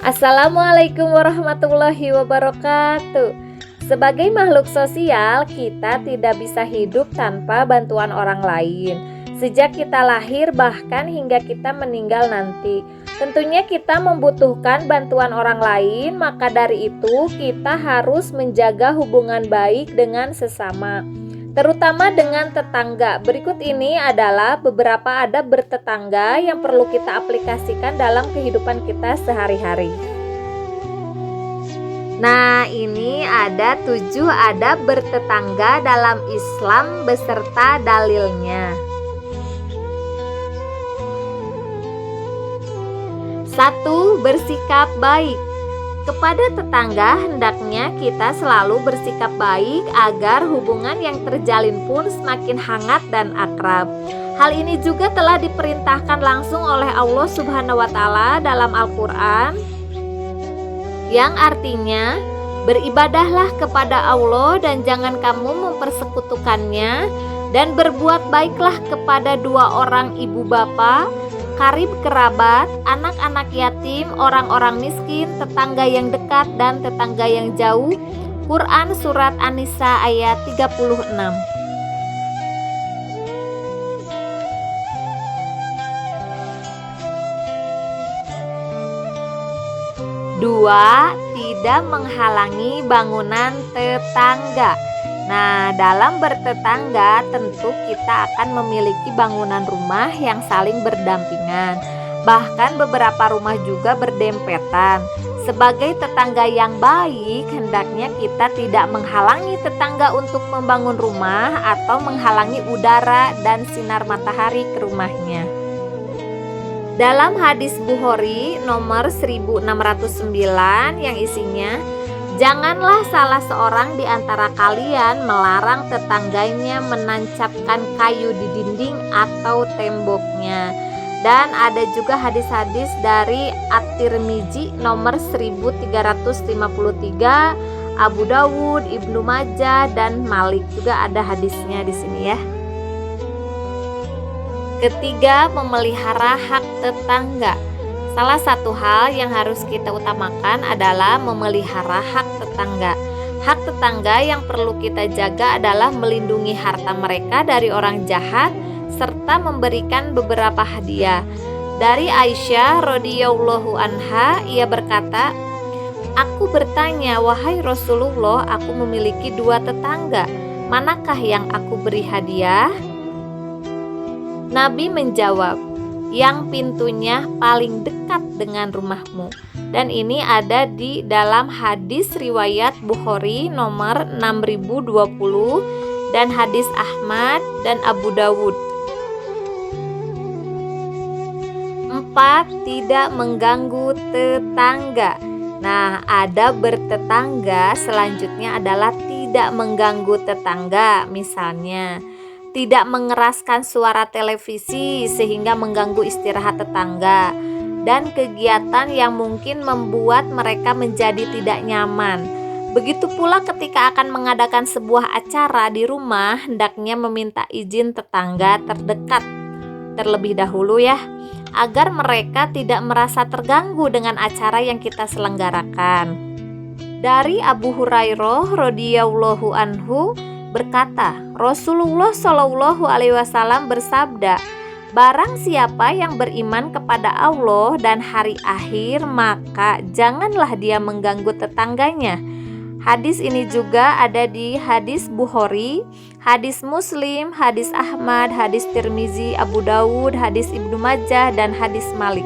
Assalamualaikum warahmatullahi wabarakatuh. Sebagai makhluk sosial, kita tidak bisa hidup tanpa bantuan orang lain. Sejak kita lahir bahkan hingga kita meninggal nanti, tentunya kita membutuhkan bantuan orang lain. Maka dari itu kita harus menjaga hubungan baik dengan sesama, terutama dengan tetangga. Berikut ini adalah beberapa adab bertetangga yang perlu kita aplikasikan dalam kehidupan kita sehari-hari. Nah, ini ada 7 adab bertetangga dalam Islam beserta dalilnya. 1. Bersikap baik. Kepada tetangga hendaknya kita selalu bersikap baik agar hubungan yang terjalin pun semakin hangat dan akrab. Hal ini juga telah diperintahkan langsung oleh Allah Subhanahu wa Ta'ala dalam Al-Qur'an, yang artinya, beribadahlah kepada Allah dan jangan kamu mempersekutukannya, dan berbuat baiklah kepada 2 orang ibu bapa, karib kerabat, anak-anak yatim, orang-orang miskin, tetangga yang dekat dan tetangga yang jauh. Quran Surat An-Nisa ayat 36. 2. Tidak menghalangi bangunan tetangga. Nah, dalam bertetangga tentu kita akan memiliki bangunan rumah yang saling berdampingan. Bahkan beberapa rumah juga berdempetan. Sebagai tetangga yang baik, hendaknya kita tidak menghalangi tetangga untuk membangun rumah atau menghalangi udara dan sinar matahari ke rumahnya. Dalam hadis Bukhari nomor 1609 yang isinya, janganlah salah seorang di antara kalian melarang tetangganya menancapkan kayu di dinding atau temboknya. Dan ada juga hadis-hadis dari At-Tirmizi nomor 1353, Abu Dawud, Ibnu Majah, dan Malik juga ada hadisnya di sini ya. Ketiga, memelihara hak tetangga. Salah satu hal yang harus kita utamakan adalah memelihara hak tetangga. Hak tetangga yang perlu kita jaga adalah melindungi harta mereka dari orang jahat serta memberikan beberapa hadiah. Dari Aisyah radhiyallahu anha, ia berkata, "Aku bertanya, wahai Rasulullah, aku memiliki 2 tetangga. Manakah yang aku beri hadiah?" Nabi menjawab, "Yang pintunya paling dekat dengan rumahmu." Dan ini ada di dalam hadis riwayat Bukhari nomor 6020 dan hadis Ahmad dan Abu Dawud. 4. Tidak mengganggu tetangga. Nah, adab bertetangga selanjutnya adalah tidak mengganggu tetangga. Misalnya, tidak mengeraskan suara televisi sehingga mengganggu istirahat tetangga, dan kegiatan yang mungkin membuat mereka menjadi tidak nyaman. Begitu pula ketika akan mengadakan sebuah acara di rumah, hendaknya meminta izin tetangga terdekat terlebih dahulu ya, agar mereka tidak merasa terganggu dengan acara yang kita selenggarakan. Dari Abu Hurairah radhiyallahu anhu berkata, Rasulullah Shallallahu alaihi wasallam bersabda, "Barang siapa yang beriman kepada Allah dan hari akhir, maka janganlah dia mengganggu tetangganya." Hadis ini juga ada di hadis Bukhari, hadis Muslim, hadis Ahmad, hadis Tirmizi, Abu Dawud, hadis Ibnu Majah, dan hadis Malik.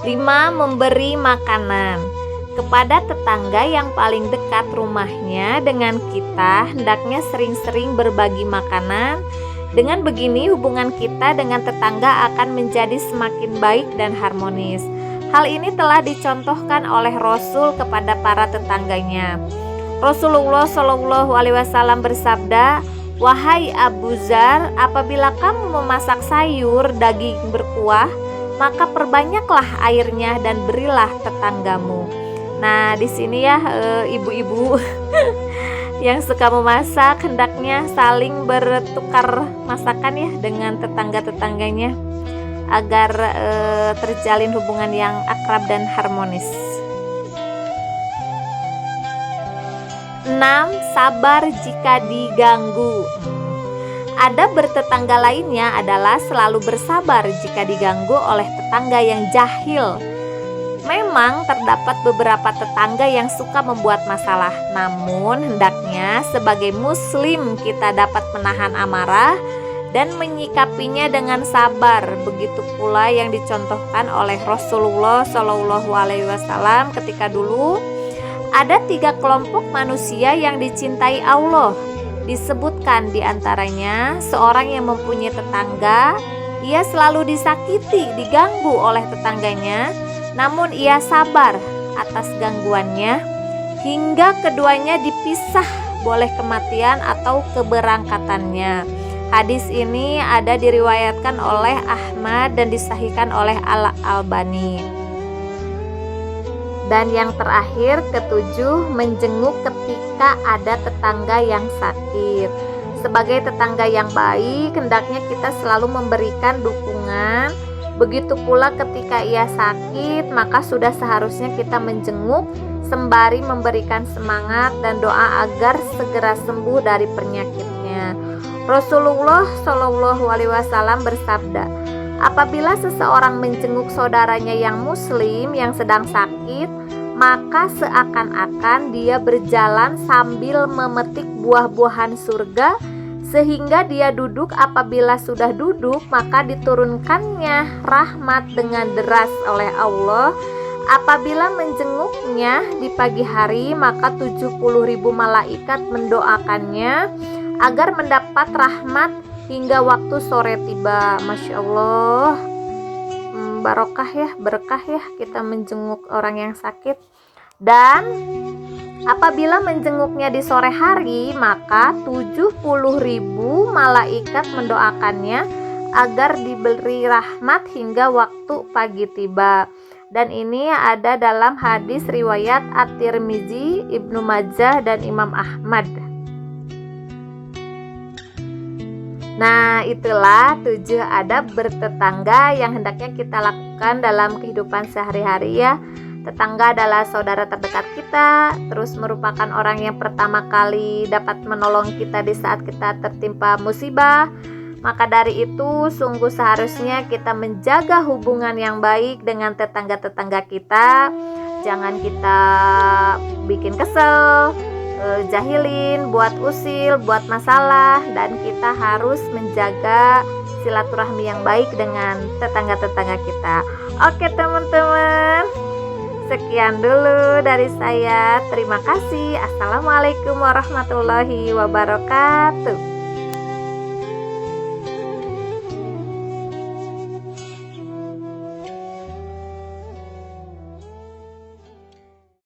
5. Memberi makanan. Kepada tetangga yang paling dekat rumahnya dengan kita, hendaknya sering-sering berbagi makanan. Dengan begini hubungan kita dengan tetangga akan menjadi semakin baik dan harmonis. Hal ini telah dicontohkan oleh Rasul kepada para tetangganya. Rasulullah Shallallahu alaihi wasallam bersabda, "Wahai Abu Dzar, apabila kamu memasak sayur daging berkuah, maka perbanyaklah airnya dan berilah tetanggamu." Nah, di sini ya ibu-ibu yang suka memasak hendaknya saling bertukar masakan ya dengan tetangga-tetangganya agar terjalin hubungan yang akrab dan harmonis. 6. Sabar jika diganggu. Adab bertetangga lainnya adalah selalu bersabar jika diganggu oleh tetangga yang jahil. Memang terdapat beberapa tetangga yang suka membuat masalah, namun hendaknya sebagai muslim kita dapat menahan amarah dan menyikapinya dengan sabar. Begitu pula yang dicontohkan oleh Rasulullah SAW ketika dulu ada 3 kelompok manusia yang dicintai Allah. Disebutkan diantaranya seorang yang mempunyai tetangga, ia selalu disakiti, diganggu oleh tetangganya, namun ia sabar atas gangguannya hingga keduanya dipisah boleh kematian atau keberangkatannya. Hadis ini ada diriwayatkan oleh Ahmad dan disahihkan oleh Al-Albani. Dan yang terakhir, 7, menjenguk ketika ada tetangga yang sakit. Sebagai tetangga yang baik, hendaknya kita selalu memberikan dukungan. Begitu pula ketika ia sakit, maka sudah seharusnya kita menjenguk sembari memberikan semangat dan doa agar segera sembuh dari penyakitnya. Rasulullah SAW bersabda, apabila seseorang menjenguk saudaranya yang muslim yang sedang sakit, maka seakan-akan dia berjalan sambil memetik buah-buahan surga, sehingga dia duduk. Apabila sudah duduk, maka diturunkannya rahmat dengan deras oleh Allah. Apabila menjenguknya di pagi hari, maka 70.000 malaikat mendoakannya agar mendapat rahmat hingga waktu sore tiba. Masya Allah, barokah ya, berkah ya kita menjenguk orang yang sakit. Dan apabila menjenguknya di sore hari, maka 70.000 malaikat mendoakannya agar diberi rahmat hingga waktu pagi tiba. Dan ini ada dalam hadis riwayat At-Tirmizi, Ibnu Majah, dan Imam Ahmad. Nah, itulah 7 adab bertetangga yang hendaknya kita lakukan dalam kehidupan sehari-hari ya. Tetangga adalah saudara terdekat kita, terus merupakan orang yang pertama kali dapat menolong kita di saat kita tertimpa musibah. Maka dari itu sungguh seharusnya kita menjaga hubungan yang baik dengan tetangga-tetangga kita. Jangan kita bikin kesel, jahilin, buat usil, buat masalah. Dan kita harus menjaga silaturahmi yang baik dengan tetangga-tetangga kita. Oke teman-teman, sekian dulu dari saya. Terima kasih. Assalamualaikum warahmatullahi wabarakatuh.